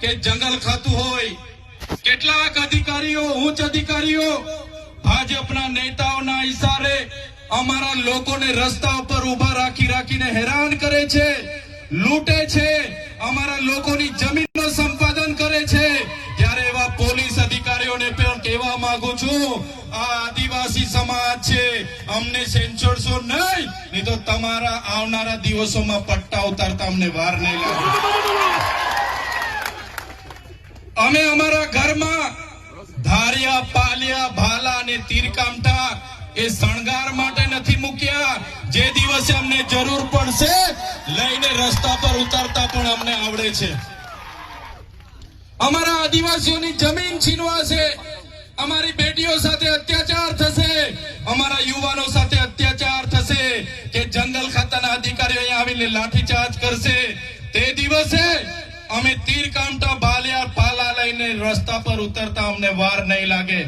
કે જંગલ ખાતું હોય, કેટલાક અધિકારીઓ, ઉચ્ચ અધિકારીઓ ભાજપના નેતાઓના ઈશારે અમારા લોકોને રસ્તા ઉપર ઉભા રાખીને હેરાન કરે છે, લૂંટે છે, અમારા લોકોની જમીનનો સંપાદન કરે છે। ત્યારે એવા પોલીસ અધિકારીઓને પણ કહેવા માંગુ છું, આ આદિવાસી સમાજ છે, અમને સેન્સરશો નહીં તો તમારા આવનારા દિવસોમાં પટ્ટા ઉતારતા અમને વાર નહીં લાગે। અમે અમારા ઘરમાં ધારિયા, પાલિયા, ભાલા અને તીરકામઠા એ શણગાર માટે નથી મૂક્યા, જે દિવસે અમને જરૂર પડશે લઈને રસ્તા પર ઉતારતા પણ અમને આવડે છે। અમારા આદિવાસીઓની જમીન છીનવાશે, અમારી બેટીઓ સાથે અત્યાચાર થશે, અમારા યુવાનો સાથે અત્યાચાર થશે, કે જંગલ ખાતાના અધિકારીઓ અહીંયા આવીને લાઠીચાર્જ કરશે, તે દિવસે અમે તીરકામઠા, ભાલિયા, પાલા લઈને રસ્તા પર ઉતરતા અમને વાર નહીં લાગે।